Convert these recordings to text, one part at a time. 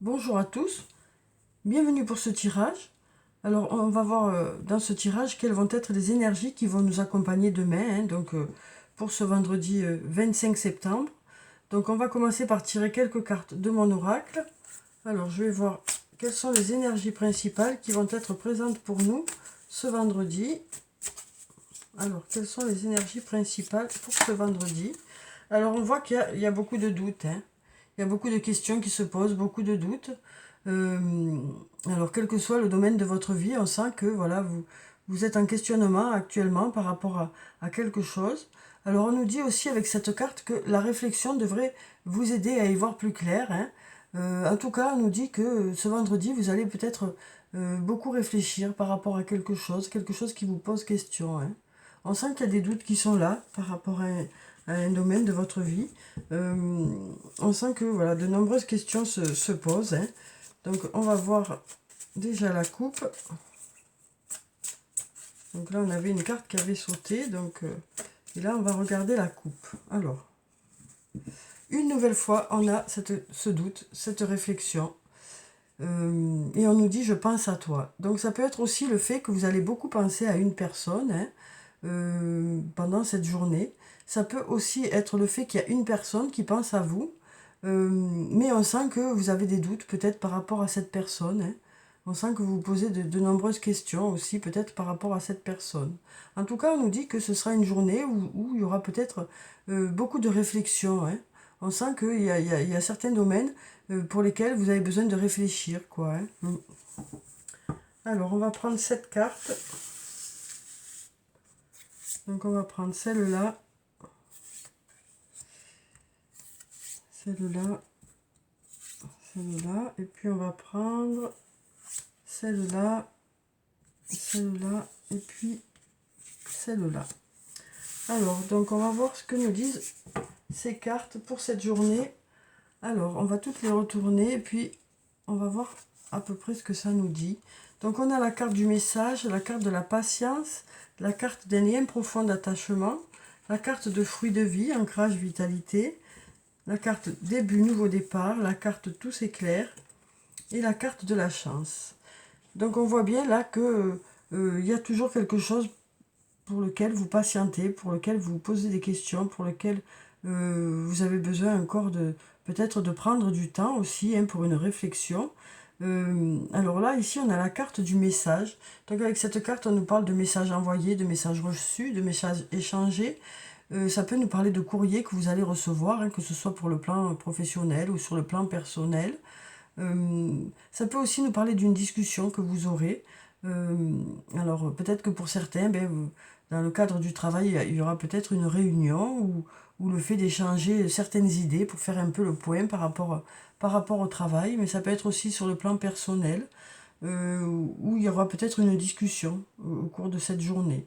Bonjour à tous, bienvenue pour ce tirage. Alors on va voir dans ce tirage quelles vont être les énergies qui vont nous accompagner demain, pour ce vendredi 25 septembre. Donc on va commencer par tirer quelques cartes de mon oracle. Alors je vais voir quelles sont les énergies principales qui vont être présentes pour nous ce vendredi. Alors quelles sont les énergies principales pour ce vendredi? Alors on voit qu'il y a beaucoup de doutes, hein. Il y a beaucoup de questions qui se posent, beaucoup de doutes. Euh, alors, quel que soit le domaine de votre vie, on sent que voilà, vous êtes en questionnement actuellement par rapport à quelque chose. Alors, on nous dit aussi avec cette carte que la réflexion devrait vous aider à y voir plus clair, hein. En tout cas, on nous dit que ce vendredi, vous allez peut-être beaucoup réfléchir par rapport à quelque chose qui vous pose question, hein. On sent qu'il y a des doutes qui sont là par rapport à un domaine de votre vie. Euh, on sent que voilà, de nombreuses questions se posent, hein. Donc on va voir déjà la coupe. Donc là on avait une carte qui avait sauté. Et là on va regarder la coupe. Alors, une nouvelle fois on a ce doute, cette réflexion. Et on nous dit je pense à toi. Donc ça peut être aussi le fait que vous allez beaucoup penser à une personne, hein, pendant cette journée. Ça peut aussi être le fait qu'il y a une personne qui pense à vous, mais on sent que vous avez des doutes peut-être par rapport à cette personne, hein. On sent que vous vous posez de nombreuses questions aussi peut-être par rapport à cette personne. En tout cas, on nous dit que ce sera une journée où il y aura peut-être beaucoup de réflexion, hein. On sent qu'il y a certains domaines pour lesquels vous avez besoin de réfléchir, quoi, hein. Alors, on va prendre cette carte. Donc, on va prendre celle-là, celle-là, celle-là, et puis on va prendre celle-là, celle-là, et puis celle-là. Alors, donc on va voir ce que nous disent ces cartes pour cette journée. Alors, on va toutes les retourner, et puis on va voir à peu près ce que ça nous dit. Donc, on a la carte du message, la carte de la patience, la carte d'un lien profond d'attachement, la carte de fruit de vie, ancrage, vitalité, la carte début, nouveau départ, la carte tout s'éclaire et la carte de la chance. Donc on voit bien là que il y a toujours quelque chose pour lequel vous patientez, pour lequel vous posez des questions, pour lequel vous avez besoin encore de peut-être de prendre du temps aussi, hein, pour une réflexion. Alors là, ici, on a la carte du message. Donc avec cette carte, on nous parle de messages envoyés, de messages reçus, de messages échangés. Ça peut nous parler de courriers que vous allez recevoir, hein, que ce soit pour le plan professionnel ou sur le plan personnel. Ça peut aussi nous parler d'une discussion que vous aurez. Alors peut-être que pour certains, dans le cadre du travail, il y aura peut-être une réunion ou le fait d'échanger certaines idées pour faire un peu le point par rapport au travail, mais ça peut être aussi sur le plan personnel, où il y aura peut-être une discussion au cours de cette journée.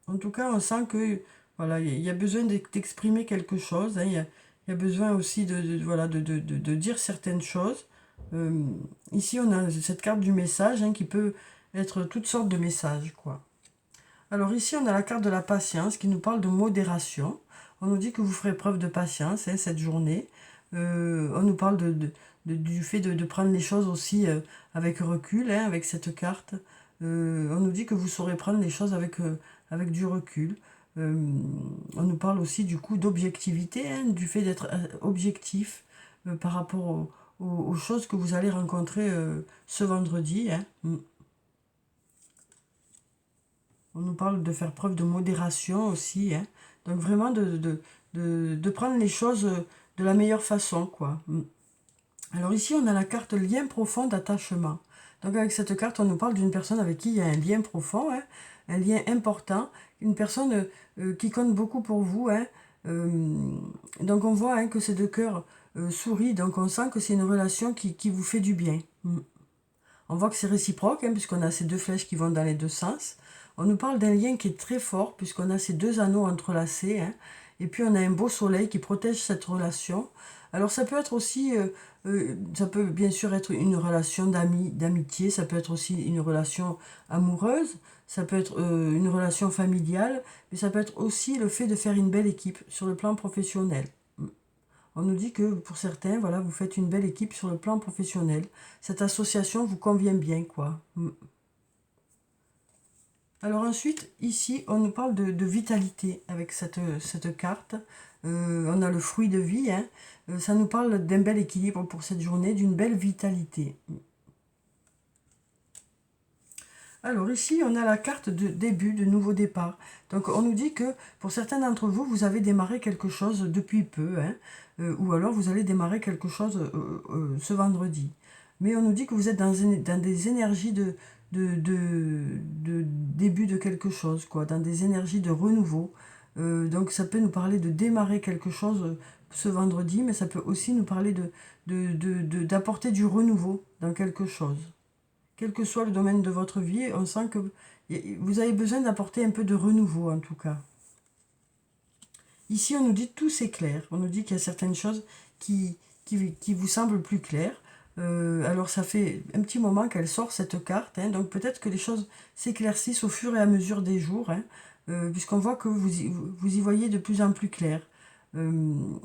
En tout cas, on sent que voilà, il y a besoin d'exprimer quelque chose, hein. Il y a besoin aussi voilà, de dire certaines choses. Euh, Ici, on a cette carte du message, hein, qui peut être toutes sortes de messages, quoi. Alors ici, on a la carte de la patience qui nous parle de modération. On nous dit que vous ferez preuve de patience, hein, cette journée. On nous parle du fait de prendre les choses aussi avec recul, hein, avec cette carte. On nous dit que vous saurez prendre les choses avec du recul. Euh, on nous parle aussi du coup d'objectivité, hein, du fait d'être objectif par rapport aux choses que vous allez rencontrer ce vendredi, hein. On nous parle de faire preuve de modération aussi, hein. Donc vraiment de prendre les choses de la meilleure façon, quoi. Alors ici, on a la carte lien profond d'attachement. Donc avec cette carte, on nous parle d'une personne avec qui il y a un lien profond, hein, un lien important, une personne qui compte beaucoup pour vous, hein. Euh, donc on voit, hein, que ces deux cœurs sourient, donc on sent que c'est une relation qui vous fait du bien. On voit que c'est réciproque, hein, puisqu'on a ces deux flèches qui vont dans les deux sens. On nous parle d'un lien qui est très fort, puisqu'on a ces deux anneaux entrelacés, hein. Et puis on a un beau soleil qui protège cette relation. Alors ça peut être aussi, ça peut bien sûr être une relation d'amitié, ça peut être aussi une relation amoureuse, ça peut être une relation familiale, mais ça peut être aussi le fait de faire une belle équipe sur le plan professionnel. On nous dit que pour certains, voilà, vous faites une belle équipe sur le plan professionnel. Cette association vous convient bien, quoi. Alors ensuite, ici, on nous parle de vitalité avec cette carte. On a le fruit de vie, hein. Ça nous parle d'un bel équilibre pour cette journée, d'une belle vitalité. Alors ici, on a la carte de début, de nouveau départ. Donc on nous dit que pour certains d'entre vous, vous avez démarré quelque chose depuis peu, hein, ou alors vous allez démarrer quelque chose ce vendredi. Mais on nous dit que vous êtes dans des énergies de début de quelque chose, quoi, dans des énergies de renouveau. Donc ça peut nous parler de démarrer quelque chose ce vendredi, mais ça peut aussi nous parler d'apporter du renouveau dans quelque chose. Quel que soit le domaine de votre vie, on sent que vous avez besoin d'apporter un peu de renouveau en tout cas. Ici, on nous dit tout s'éclaire. On nous dit qu'il y a certaines choses qui vous semblent plus claires. Alors ça fait un petit moment qu'elle sort cette carte, hein, donc peut-être que les choses s'éclaircissent au fur et à mesure des jours, hein, puisqu'on voit que vous y voyez de plus en plus clair.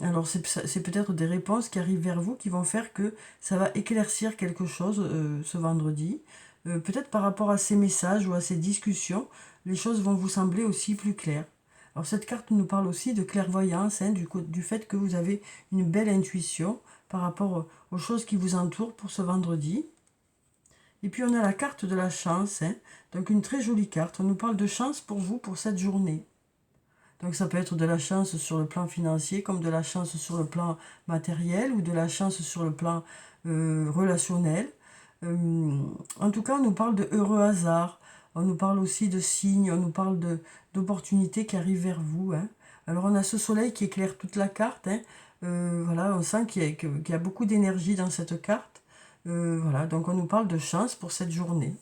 Alors c'est peut-être des réponses qui arrivent vers vous qui vont faire que ça va éclaircir quelque chose ce vendredi. Peut-être par rapport à ces messages ou à ces discussions, les choses vont vous sembler aussi plus claires. Alors cette carte nous parle aussi de clairvoyance, hein, du fait que vous avez une belle intuition par rapport aux choses qui vous entourent pour ce vendredi. Et puis on a la carte de la chance, hein, donc une très jolie carte. On nous parle de chance pour vous pour cette journée. Donc ça peut être de la chance sur le plan financier, comme de la chance sur le plan matériel ou de la chance sur le plan relationnel. En tout cas, on nous parle de heureux hasard, on nous parle aussi de signes, on nous parle d'opportunités qui arrivent vers vous, hein. Alors on a ce soleil qui éclaire toute la carte, hein. Voilà, on sent qu'il y a beaucoup d'énergie dans cette carte. Voilà, donc on nous parle de chance pour cette journée.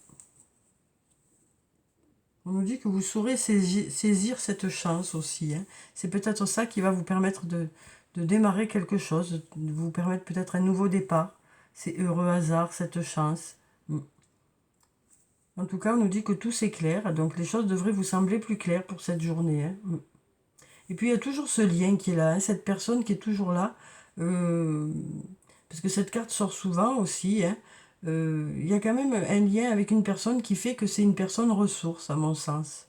On nous dit que vous saurez saisir cette chance aussi, hein. C'est peut-être ça qui va vous permettre de démarrer quelque chose, de vous permettre peut-être un nouveau départ. C'est heureux hasard, cette chance. En tout cas, on nous dit que tout s'éclaire, donc les choses devraient vous sembler plus claires pour cette journée, hein. Et puis il y a toujours ce lien qui est là, hein, cette personne qui est toujours là, parce que cette carte sort souvent aussi, hein. Il y a quand même un lien avec une personne qui fait que c'est une personne ressource, à mon sens.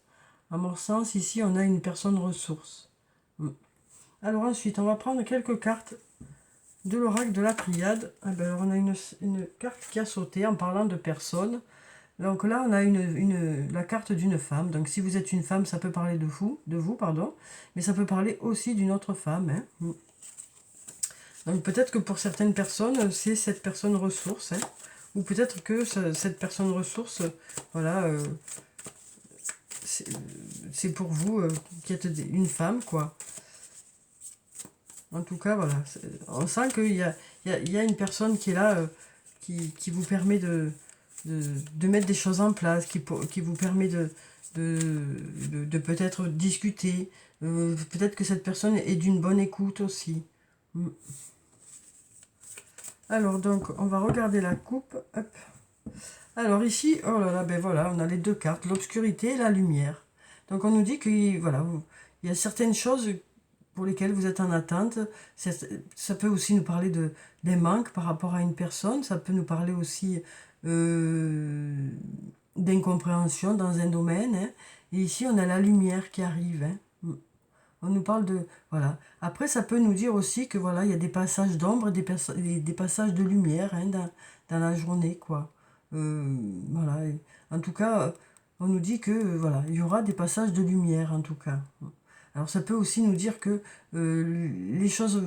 À mon sens, ici, on a une personne ressource. Alors ensuite, on va prendre quelques cartes de l'oracle de la Pléiade. Ah ben, alors on a une carte qui a sauté en parlant de personne. Donc là, on a la carte d'une femme. Donc si vous êtes une femme, ça peut parler de vous, pardon, mais ça peut parler aussi d'une autre femme, hein. Donc peut-être que pour certaines personnes, c'est cette personne ressource, hein. Ou peut-être que cette personne ressource, voilà, c'est pour vous qui êtes une femme, quoi. En tout cas, voilà. On sent qu'il y a une personne qui est là, qui vous permet de mettre des choses en place, qui vous permet de peut-être discuter. Peut-être que cette personne est d'une bonne écoute aussi. Alors, donc, on va regarder la coupe. Hop. Alors ici, oh là là, ben voilà, on a les deux cartes, l'obscurité et la lumière. Donc on nous dit que voilà, il y a certaines choses pour lesquelles vous êtes en attente. Ça peut aussi nous parler d'un manque par rapport à une personne. Ça peut nous parler aussi d'incompréhension dans un domaine, hein. Et ici, on a la lumière qui arrive, hein. On nous parle de... Voilà. Après, ça peut nous dire aussi que voilà, il y a des passages d'ombre et des passages de lumière, hein, dans la journée, quoi. Voilà. En tout cas, on nous dit que voilà, il y aura des passages de lumière, en tout cas. Alors ça peut aussi nous dire que les choses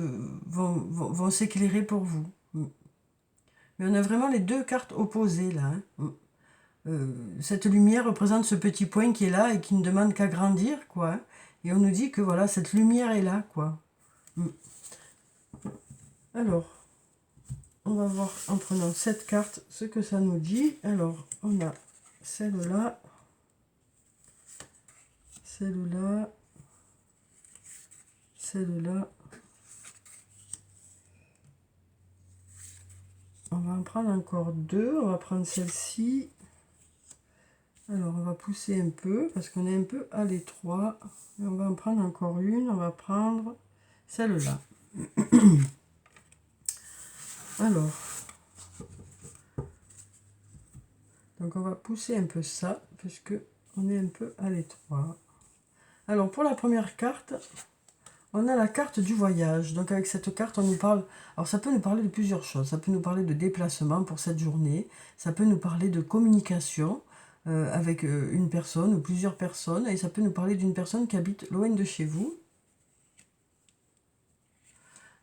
vont s'éclairer pour vous. Mais on a vraiment les deux cartes opposées là, hein. Cette lumière représente ce petit point qui est là et qui ne demande qu'à grandir, quoi, hein. Et on nous dit que voilà, cette lumière est là, quoi. Alors, on va voir en prenant cette carte ce que ça nous dit. Alors, on a celle-là, celle-là, celle-là. On va en prendre encore deux. On va prendre celle-ci. Alors, on va pousser un peu parce qu'on est un peu à l'étroit. On va en prendre encore une. On va prendre celle-là. Alors, donc on va pousser un peu ça, puisque on est un peu à l'étroit. Alors, pour la première carte, on a la carte du voyage. Donc, avec cette carte, on nous parle... Alors, ça peut nous parler de plusieurs choses. Ça peut nous parler de déplacement pour cette journée. Ça peut nous parler de communication avec une personne ou plusieurs personnes. Et ça peut nous parler d'une personne qui habite loin de chez vous.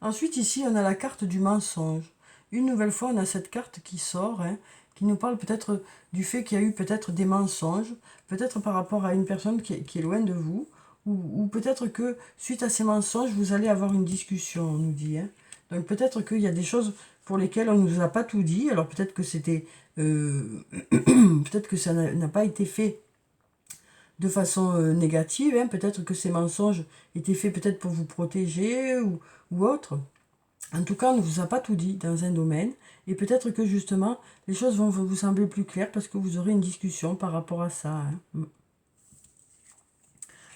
Ensuite, ici, on a la carte du mensonge. Une nouvelle fois, on a cette carte qui sort, hein, qui nous parle peut-être du fait qu'il y a eu peut-être des mensonges, peut-être par rapport à une personne qui est loin de vous, ou peut-être que suite à ces mensonges, vous allez avoir une discussion, on nous dit. Hein. Donc peut-être qu'il y a des choses pour lesquelles on ne nous a pas tout dit, alors peut-être que c'était... peut-être que ça n'a pas été fait de façon négative, hein. Peut-être que ces mensonges étaient faits peut-être pour vous protéger ou autre. En tout cas, on ne vous a pas tout dit dans un domaine, et peut-être que justement, les choses vont vous sembler plus claires parce que vous aurez une discussion par rapport à ça. Hein.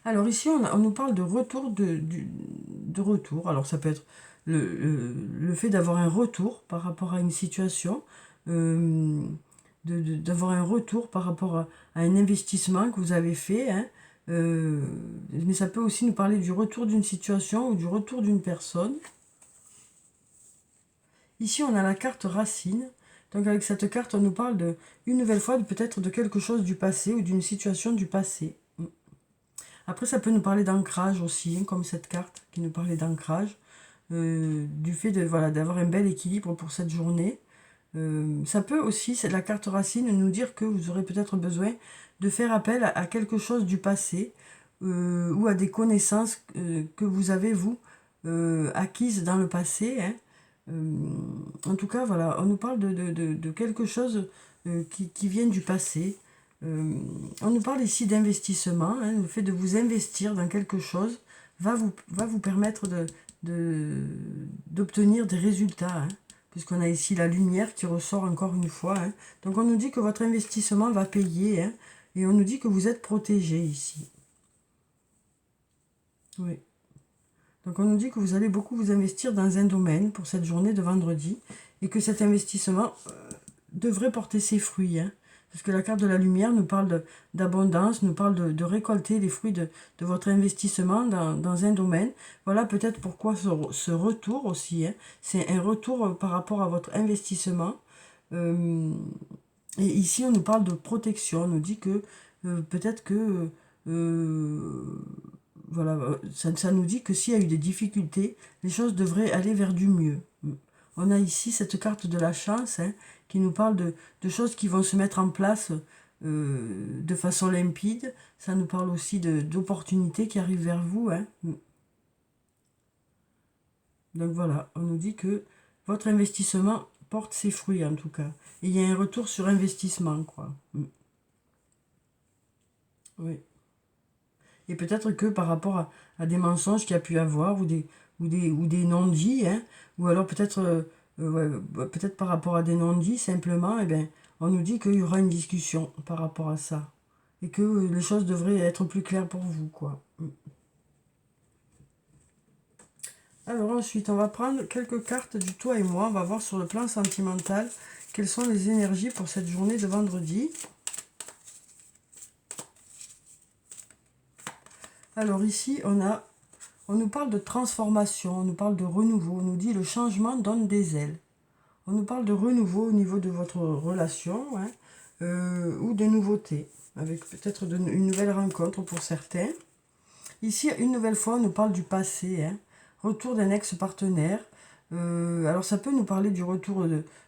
Alors ici, on nous parle de retour, de retour. Alors ça peut être le fait d'avoir un retour par rapport à une situation, d'avoir un retour par rapport à un investissement que vous avez fait. Hein. Mais ça peut aussi nous parler du retour d'une situation ou du retour d'une personne. Ici, on a la carte racine. Donc avec cette carte, on nous parle une nouvelle fois peut-être de quelque chose du passé ou d'une situation du passé. Après, ça peut nous parler d'ancrage aussi, hein, comme cette carte qui nous parlait d'ancrage. Du fait d'avoir un bel équilibre pour cette journée. Ça peut aussi, c'est la carte racine, nous dire que vous aurez peut-être besoin de faire appel à quelque chose du passé ou à des connaissances que vous avez, vous, acquises dans le passé. Hein. En tout cas, voilà, on nous parle de quelque chose qui vient du passé. On nous parle ici d'investissement. Hein, le fait de vous investir dans quelque chose va vous permettre d'obtenir des résultats. Hein, puisqu'on a ici la lumière qui ressort encore une fois. Hein. Donc on nous dit que votre investissement va payer. Hein, et on nous dit que vous êtes protégé ici. Oui. Donc on nous dit que vous allez beaucoup vous investir dans un domaine pour cette journée de vendredi et que cet investissement devrait porter ses fruits. Hein, parce que la carte de la lumière nous parle d'abondance, nous parle de récolter les fruits de votre investissement dans un domaine. Voilà peut-être pourquoi ce retour aussi. Hein, c'est un retour par rapport à votre investissement. Et ici on nous parle de protection. On nous dit que peut-être que... voilà, ça nous dit que s'il y a eu des difficultés, les choses devraient aller vers du mieux. On a ici cette carte de la chance hein, qui nous parle de choses qui vont se mettre en place de façon limpide. Ça nous parle aussi d'opportunités qui arrivent vers vous. Hein. Donc voilà, on nous dit que votre investissement porte ses fruits en tout cas. Et il y a un retour sur investissement, quoi. Oui. Et peut-être que par rapport à des mensonges qu'il y a pu avoir, ou des non-dits, hein, ou alors peut-être peut-être par rapport à des non-dits, simplement, eh bien, on nous dit qu'il y aura une discussion par rapport à ça. Et que les choses devraient être plus claires pour vous, quoi. Alors ensuite, on va prendre quelques cartes du toi et moi. On va voir sur le plan sentimental quelles sont les énergies pour cette journée de vendredi. Alors ici, on nous parle de transformation, on nous parle de renouveau, on nous dit le changement donne des ailes. On nous parle de renouveau au niveau de votre relation hein, ou de nouveauté, avec peut-être une nouvelle rencontre pour certains. Ici, une nouvelle fois, on nous parle du passé, hein, retour d'un ex-partenaire. Alors ça peut nous parler du retour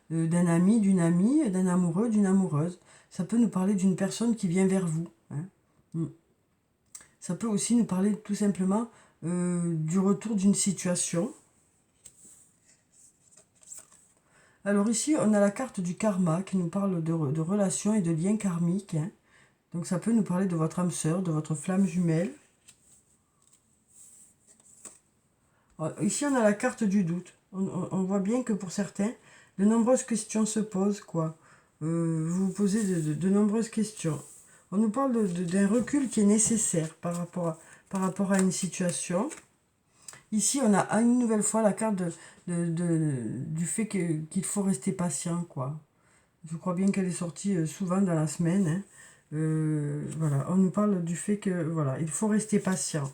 d'un ami, d'une amie, d'un amoureux, d'une amoureuse. Ça peut nous parler d'une personne qui vient vers vous. Hein. Ça peut aussi nous parler tout simplement du retour d'une situation. Alors ici, on a la carte du karma qui nous parle de relations et de liens karmiques. Hein. Donc ça peut nous parler de votre âme sœur, de votre flamme jumelle. Alors, ici, on a la carte du doute. On voit bien que pour certains, de nombreuses questions se posent. Quoi. Vous vous posez de nombreuses questions. On nous parle d'un recul qui est nécessaire par rapport à une situation. Ici, on a une nouvelle fois la carte du fait qu'il faut rester patient, quoi. Je crois bien qu'elle est sortie souvent dans la semaine, hein. Voilà, on nous parle du fait que, voilà, il faut rester patient.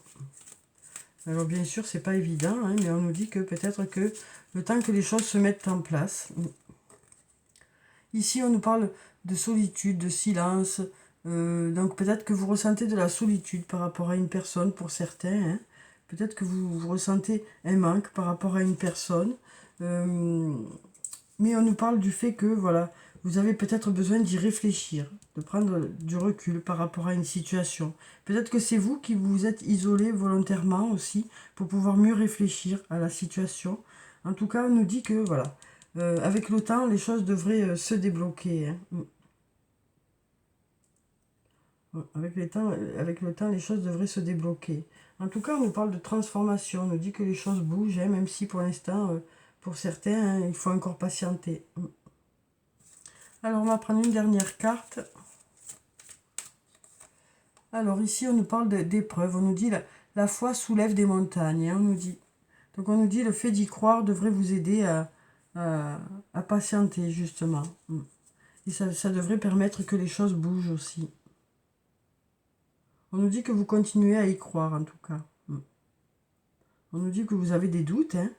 Alors bien sûr, c'est pas évident, hein, mais on nous dit que peut-être que le temps que les choses se mettent en place. Ici, on nous parle de solitude, de silence. Donc peut-être que vous ressentez de la solitude par rapport à une personne pour certains, hein. Peut-être que vous ressentez un manque par rapport à une personne. Mais on nous parle du fait que, voilà, vous avez peut-être besoin d'y réfléchir, de prendre du recul par rapport à une situation. Peut-être que c'est vous qui vous êtes isolé volontairement aussi pour pouvoir mieux réfléchir à la situation. En tout cas, on nous dit que, voilà, avec le temps, les choses devraient se débloquer, hein. Avec le temps, les choses devraient se débloquer. En tout cas, on nous parle de transformation. On nous dit que les choses bougent, hein, même si pour l'instant, pour certains, hein, il faut encore patienter. Alors, on va prendre une dernière carte. Alors, ici, on nous parle d'épreuves. On nous dit la foi soulève des montagnes, hein, on nous dit. Donc, on nous dit le fait d'y croire devrait vous aider à patienter, justement. Et ça devrait permettre que les choses bougent aussi. On nous dit que vous continuez à y croire, en tout cas. On nous dit que vous avez des doutes, hein,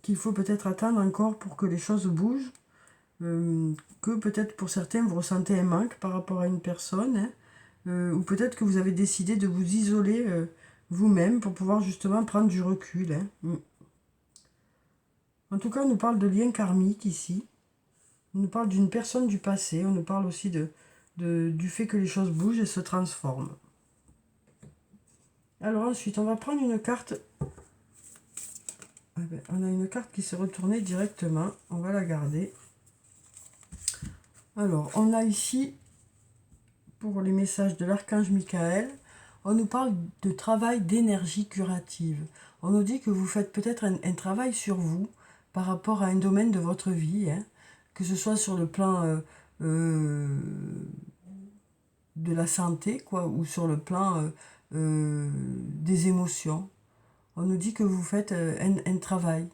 qu'il faut peut-être attendre encore pour que les choses bougent, que peut-être pour certains vous ressentez un manque par rapport à une personne, hein, ou peut-être que vous avez décidé de vous isoler vous-même pour pouvoir justement prendre du recul, hein. En tout cas, on nous parle de lien karmique ici. On nous parle d'une personne du passé. On nous parle aussi du fait que les choses bougent et se transforment. Alors ensuite, on va prendre une carte. On a une carte qui s'est retournée directement. On va la garder. Alors, on a ici, pour les messages de l'archange Michael, on nous parle de travail d'énergie curative. On nous dit que vous faites peut-être un travail sur vous par rapport à un domaine de votre vie, hein, que ce soit sur le plan de la santé, quoi, ou sur le plan des émotions. On nous dit que vous faites un travail.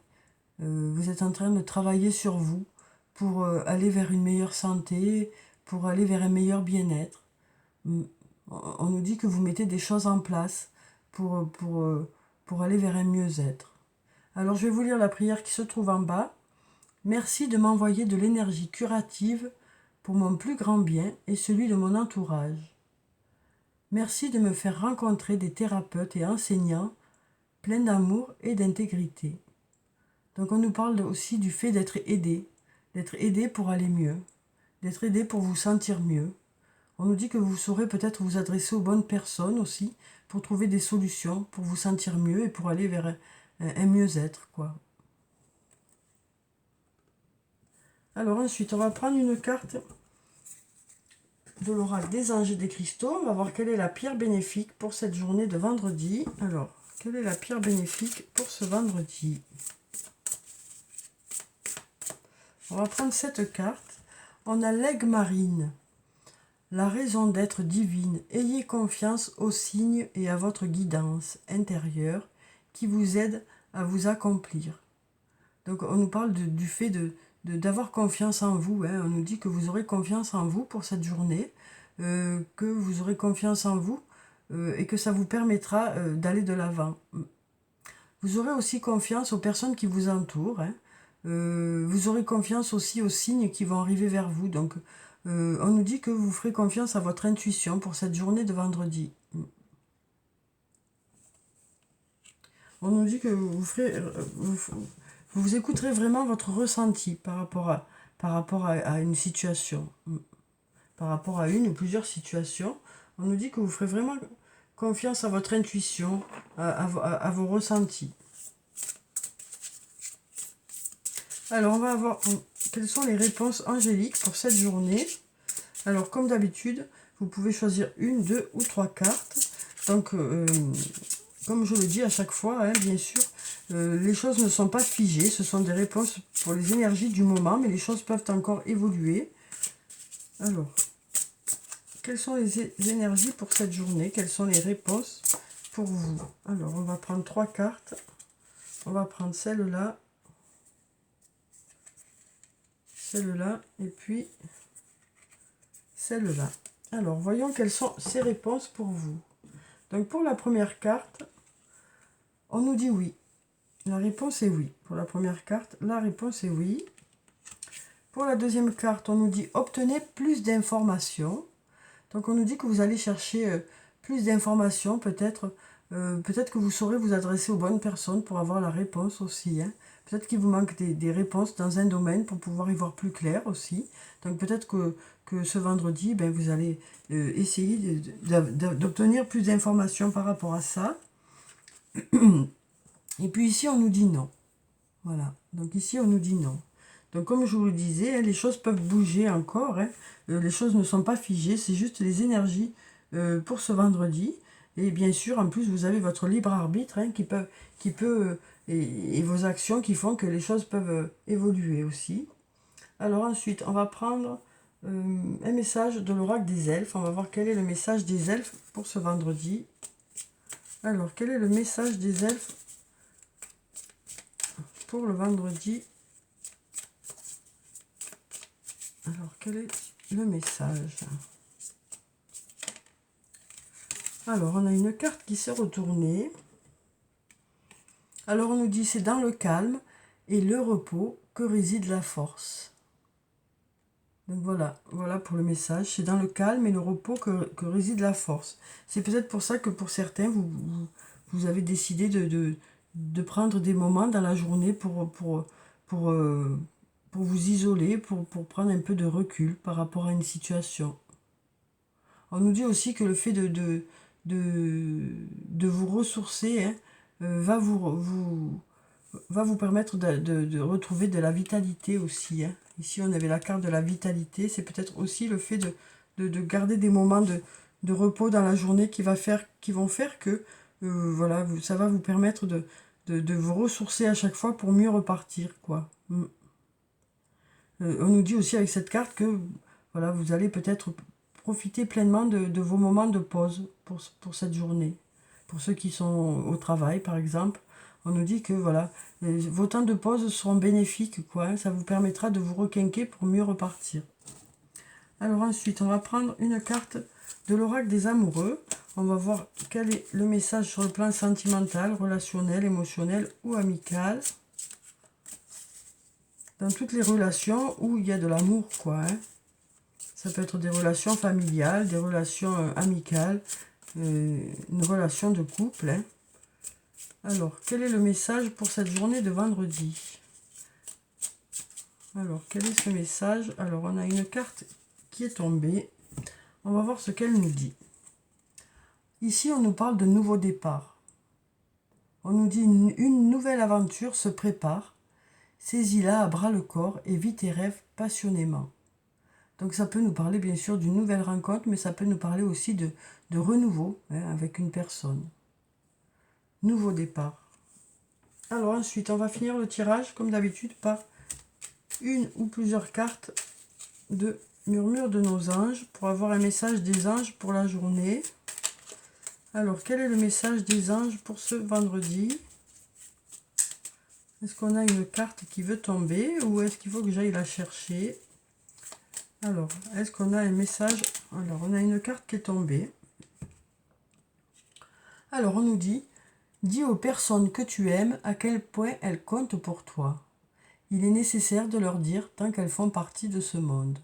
Vous êtes en train de travailler sur vous pour aller vers une meilleure santé, pour aller vers un meilleur bien-être. On nous dit que vous mettez des choses en place pour aller vers un mieux-être. Alors je vais vous lire la prière qui se trouve en bas. Merci de m'envoyer de l'énergie curative pour mon plus grand bien et celui de mon entourage. Merci de me faire rencontrer des thérapeutes et enseignants pleins d'amour et d'intégrité. Donc on nous parle aussi du fait d'être aidé pour aller mieux, d'être aidé pour vous sentir mieux. On nous dit que vous saurez peut-être vous adresser aux bonnes personnes aussi pour trouver des solutions, pour vous sentir mieux et pour aller vers un mieux-être, quoi. Alors ensuite, on va prendre une carte de l'oracle des anges et des cristaux. On va voir quelle est la pierre bénéfique pour cette journée de vendredi. Alors, quelle est la pierre bénéfique pour ce vendredi? On va prendre cette carte. On a l'aigle marine. La raison d'être divine. Ayez confiance aux signes et à votre guidance intérieure qui vous aide à vous accomplir. Donc on nous parle du fait d'avoir confiance en vous, hein. On nous dit que vous aurez confiance en vous pour cette journée, que vous aurez confiance en vous et que ça vous permettra d'aller de l'avant. Vous aurez aussi confiance aux personnes qui vous entourent, hein. Vous aurez confiance aussi aux signes qui vont arriver vers vous. Donc on nous dit que vous ferez confiance à votre intuition pour cette journée de vendredi. On nous dit que vous écouterez vraiment votre ressenti par rapport à une situation, par rapport à une ou plusieurs situations. On nous dit que vous ferez vraiment confiance à votre intuition, à vos ressentis. Alors, on va voir quelles sont les réponses angéliques pour cette journée. Alors, comme d'habitude, vous pouvez choisir une, deux ou trois cartes. Donc, comme je le dis à chaque fois, hein, bien sûr, les choses ne sont pas figées. Ce sont des réponses pour les énergies du moment, mais les choses peuvent encore évoluer. Alors, quelles sont les énergies pour cette journée? Quelles sont les réponses pour vous. Alors, on va prendre 3 cartes. On va prendre celle-là, celle-là, et puis celle-là. Alors, voyons quelles sont ces réponses pour vous. Donc, pour la première carte, on nous dit oui. La réponse est oui. Pour la première carte, la réponse est oui. Pour la deuxième carte, on nous dit obtenez plus d'informations. Donc, on nous dit que vous allez chercher plus d'informations, peut-être que vous saurez vous adresser aux bonnes personnes pour avoir la réponse aussi. Hein. Peut-être qu'il vous manque des réponses dans un domaine pour pouvoir y voir plus clair aussi. Donc peut-être que ce vendredi, ben, vous allez essayer d'obtenir plus d'informations par rapport à ça. Et puis ici, on nous dit non. Voilà. Donc ici, on nous dit non. Donc comme je vous le disais, hein, les choses peuvent bouger encore. Hein. Les choses ne sont pas figées. C'est juste les énergies pour ce vendredi. Et bien sûr, en plus, vous avez votre libre arbitre hein, qui peut et vos actions qui font que les choses peuvent évoluer aussi. Alors ensuite, on va prendre un message de l'oracle des elfes. On va voir quel est le message des elfes pour ce vendredi. Alors, quel est le message des elfes pour le vendredi? Alors, quel est le message? Alors, on a une carte qui s'est retournée. Alors, on nous dit, c'est dans le calme et le repos que réside la force. Donc voilà, voilà pour le message. C'est dans le calme et le repos que réside la force. C'est peut-être pour ça que pour certains, vous avez décidé de prendre des moments dans la journée pour vous isoler, pour prendre un peu de recul par rapport à une situation. On nous dit aussi que le fait de vous ressourcer hein, va vous permettre de retrouver de la vitalité aussi. Hein. Ici, on avait la carte de la vitalité. C'est peut-être aussi le fait de garder des moments de repos dans la journée qui vont faire que voilà, ça va vous permettre de vous ressourcer à chaque fois pour mieux repartir. Quoi. On nous dit aussi avec cette carte que voilà, vous allez peut-être profiter pleinement de vos moments de pause pour cette journée. Pour ceux qui sont au travail, par exemple, on nous dit que voilà, vos temps de pause seront bénéfiques, quoi. Hein, ça vous permettra de vous requinquer pour mieux repartir. Alors ensuite, on va prendre une carte de l'oracle des amoureux. On va voir quel est le message sur le plan sentimental, relationnel, émotionnel ou amical. Dans toutes les relations où il y a de l'amour, quoi. Hein. Ça peut être des relations familiales, des relations amicales, une relation de couple. Hein. Alors, quel est le message pour cette journée de vendredi? Alors, quel est ce message? Alors, on a une carte qui est tombée. On va voir ce qu'elle nous dit. Ici, on nous parle de nouveau départ. On nous dit une nouvelle aventure se prépare. Saisis-la à bras le corps et vis tes rêves passionnément. Donc ça peut nous parler bien sûr d'une nouvelle rencontre, mais ça peut nous parler aussi de renouveau hein, avec une personne. Nouveau départ. Alors ensuite, on va finir le tirage comme d'habitude par une ou plusieurs cartes de murmure de nos anges pour avoir un message des anges pour la journée. Alors, quel est le message des anges pour ce vendredi? Est-ce qu'on a une carte qui veut tomber ou est-ce qu'il faut que j'aille la chercher? Alors, est-ce qu'on a un message? Alors, on a une carte qui est tombée. Alors, on nous dit, dis aux personnes que tu aimes à quel point elles comptent pour toi. Il est nécessaire de leur dire tant qu'elles font partie de ce monde.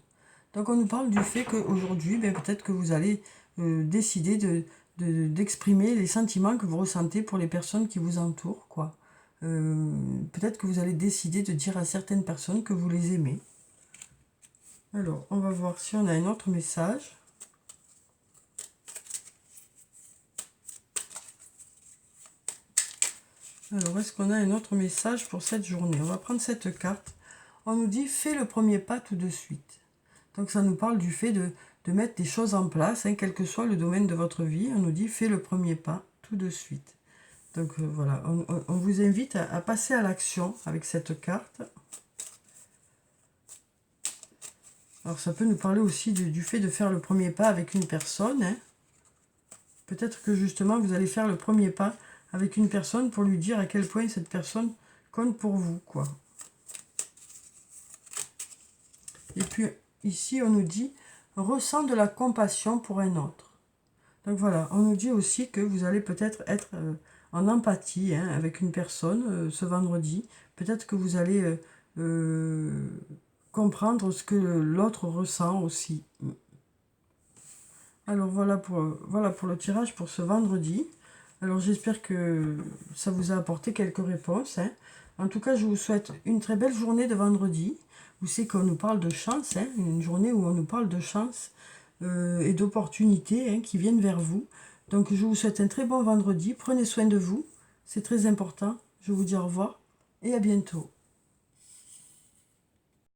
Donc, on nous parle du fait qu'aujourd'hui, ben, peut-être que vous allez décider d'exprimer les sentiments que vous ressentez pour les personnes qui vous entourent, quoi. Peut-être que vous allez décider de dire à certaines personnes que vous les aimez. Alors, on va voir si on a un autre message. Alors, est-ce qu'on a un autre message pour cette journée? On va prendre cette carte. On nous dit, fais le premier pas tout de suite. Donc, ça nous parle du fait de mettre des choses en place, hein, quel que soit le domaine de votre vie. On nous dit, fais le premier pas tout de suite. Donc, voilà, on vous invite à passer à l'action avec cette carte. Alors, ça peut nous parler aussi du fait de faire le premier pas avec une personne. Hein. Peut-être que justement, vous allez faire le premier pas avec une personne pour lui dire à quel point cette personne compte pour vous, quoi. Et puis, ici, on nous dit « ressent de la compassion pour un autre ». Donc voilà, on nous dit aussi que vous allez peut-être être, en empathie hein, avec une personne ce vendredi. Peut-être que vous allez comprendre ce que l'autre ressent aussi. Alors voilà pour le tirage pour ce vendredi. Alors j'espère que ça vous a apporté quelques réponses. Hein. En tout cas, je vous souhaite une très belle journée de vendredi. Vous savez qu'on nous parle de chance, hein, une journée où on nous parle de chance et d'opportunités hein, qui viennent vers vous. Donc je vous souhaite un très bon vendredi. Prenez soin de vous, c'est très important. Je vous dis au revoir et à bientôt.